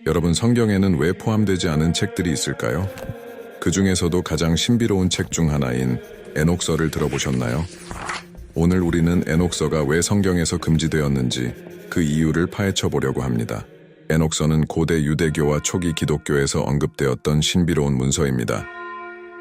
여러분, 성경에는 왜 포함되지 않은 책들이 있을까요? 그 중에서도 가장 신비로운 책 중 하나인 에녹서를 들어보셨나요? 오늘 우리는 에녹서가 왜 성경에서 금지되었는지 그 이유를 파헤쳐 보려고 합니다. 에녹서는 고대 유대교와 초기 기독교에서 언급되었던 신비로운 문서입니다.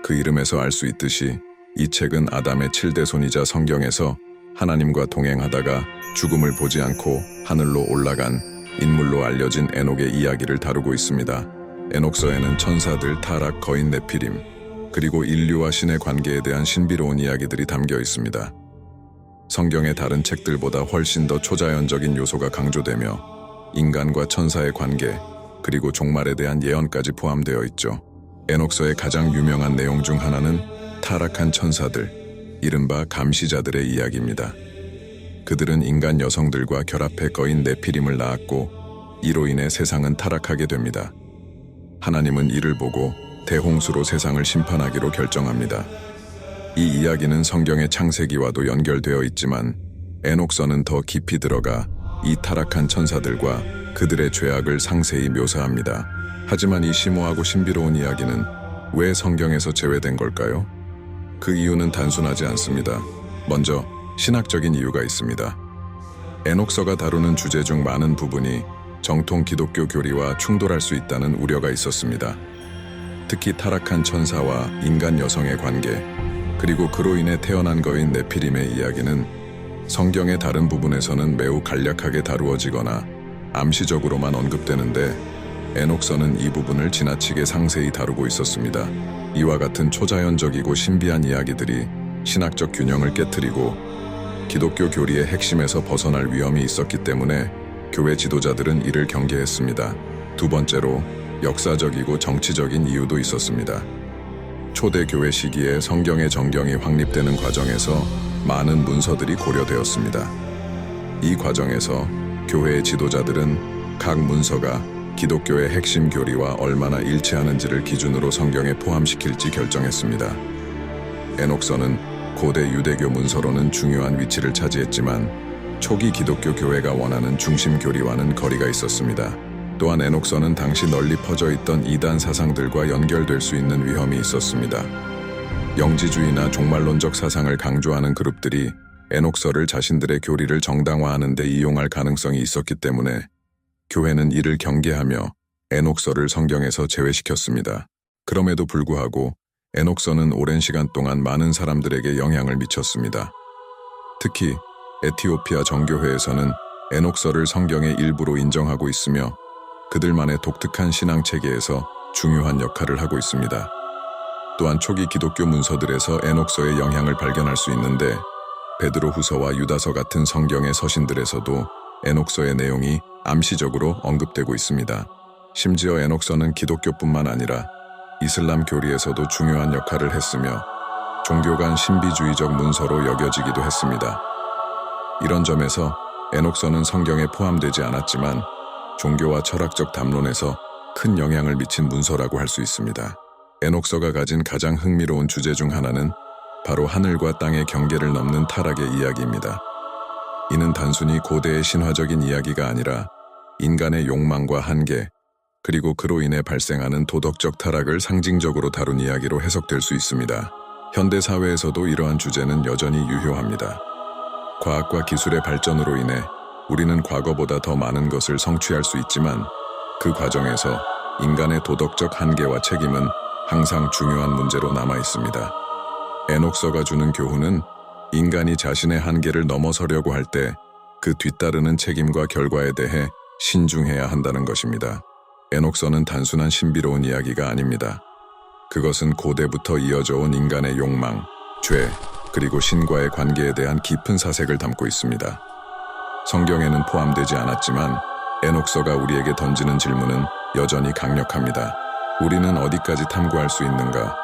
그 이름에서 알 수 있듯이 이 책은 아담의 7대손이자 성경에서 하나님과 동행하다가 죽음을 보지 않고 하늘로 올라간 인물로 알려진 에녹의 이야기를 다루고 있습니다. 에녹서에는 천사들, 타락, 거인 네피림, 그리고 인류와 신의 관계에 대한 신비로운 이야기들이 담겨 있습니다. 성경의 다른 책들보다 훨씬 더 초자연적인 요소가 강조되며 인간과 천사의 관계, 그리고 종말에 대한 예언까지 포함되어 있죠. 에녹서의 가장 유명한 내용 중 하나는 타락한 천사들, 이른바 감시자들의 이야기입니다. 그들은 인간 여성들과 결합해 거인 네피림을 낳았고 이로 인해 세상은 타락하게 됩니다. 하나님은 이를 보고 대홍수로 세상을 심판하기로 결정합니다. 이 이야기는 성경의 창세기와도 연결되어 있지만 에녹서는 더 깊이 들어가 이 타락한 천사들과 그들의 죄악을 상세히 묘사합니다. 하지만 이 심오하고 신비로운 이야기는 왜 성경에서 제외된 걸까요? 그 이유는 단순하지 않습니다. 먼저 신학적인 이유가 있습니다. 에녹서가 다루는 주제 중 많은 부분이 정통 기독교 교리와 충돌할 수 있다는 우려가 있었습니다. 특히 타락한 천사와 인간 여성의 관계, 그리고 그로 인해 태어난 거인 네피림의 이야기는 성경의 다른 부분에서는 매우 간략하게 다루어지거나 암시적으로만 언급되는데 에녹서는 이 부분을 지나치게 상세히 다루고 있었습니다. 이와 같은 초자연적이고 신비한 이야기들이 신학적 균형을 깨트리고 기독교 교리의 핵심에서 벗어날 위험이 있었기 때문에 교회 지도자들은 이를 경계했습니다. 두 번째로 역사적이고 정치적인 이유도 있었습니다. 초대 교회 시기에 성경의 정경이 확립되는 과정에서 많은 문서들이 고려되었습니다. 이 과정에서 교회의 지도자들은 각 문서가 기독교의 핵심 교리와 얼마나 일치하는지를 기준으로 성경에 포함시킬지 결정했습니다. 에녹서는 고대 유대교 문서로는 중요한 위치를 차지했지만 초기 기독교 교회가 원하는 중심 교리와는 거리가 있었습니다. 또한 에녹서는 당시 널리 퍼져 있던 이단 사상들과 연결될 수 있는 위험이 있었습니다. 영지주의나 종말론적 사상을 강조하는 그룹들이 에녹서를 자신들의 교리를 정당화하는 데 이용할 가능성이 있었기 때문에 교회는 이를 경계하며 에녹서를 성경에서 제외시켰습니다. 그럼에도 불구하고 에녹서는 오랜 시간 동안 많은 사람들에게 영향을 미쳤습니다. 특히 에티오피아 정교회에서는 에녹서를 성경의 일부로 인정하고 있으며 그들만의 독특한 신앙 체계에서 중요한 역할을 하고 있습니다. 또한 초기 기독교 문서들에서 에녹서의 영향을 발견할 수 있는데 베드로 후서와 유다서 같은 성경의 서신들에서도 에녹서의 내용이 암시적으로 언급되고 있습니다. 심지어 에녹서는 기독교뿐만 아니라 이슬람 교리에서도 중요한 역할을 했으며 종교 간 신비주의적 문서로 여겨지기도 했습니다. 이런 점에서 에녹서는 성경에 포함되지 않았지만 종교와 철학적 담론에서 큰 영향을 미친 문서라고 할 수 있습니다. 에녹서가 가진 가장 흥미로운 주제 중 하나는 바로 하늘과 땅의 경계를 넘는 타락의 이야기입니다. 이는 단순히 고대의 신화적인 이야기가 아니라 인간의 욕망과 한계, 그리고 그로 인해 발생하는 도덕적 타락을 상징적으로 다룬 이야기로 해석될 수 있습니다. 현대 사회에서도 이러한 주제는 여전히 유효합니다. 과학과 기술의 발전으로 인해 우리는 과거보다 더 많은 것을 성취할 수 있지만 그 과정에서 인간의 도덕적 한계와 책임은 항상 중요한 문제로 남아 있습니다. 에녹서가 주는 교훈은 인간이 자신의 한계를 넘어서려고 할 때 그 뒤따르는 책임과 결과에 대해 신중해야 한다는 것입니다. 에녹서는 단순한 신비로운 이야기가 아닙니다. 그것은 고대부터 이어져 온 인간의 욕망, 죄, 그리고 신과의 관계에 대한 깊은 사색을 담고 있습니다. 성경에는 포함되지 않았지만 에녹서가 우리에게 던지는 질문은 여전히 강력합니다. 우리는 어디까지 탐구할 수 있는가?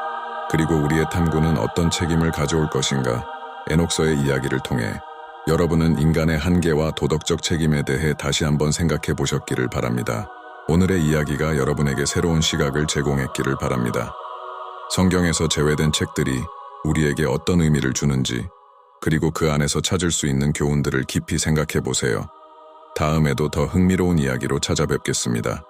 그리고 우리의 탐구는 어떤 책임을 가져올 것인가? 에녹서의 이야기를 통해 여러분은 인간의 한계와 도덕적 책임에 대해 다시 한번 생각해 보셨기를 바랍니다. 오늘의 이야기가 여러분에게 새로운 시각을 제공했기를 바랍니다. 성경에서 제외된 책들이 우리에게 어떤 의미를 주는지, 그리고 그 안에서 찾을 수 있는 교훈들을 깊이 생각해 보세요. 다음에도 더 흥미로운 이야기로 찾아뵙겠습니다.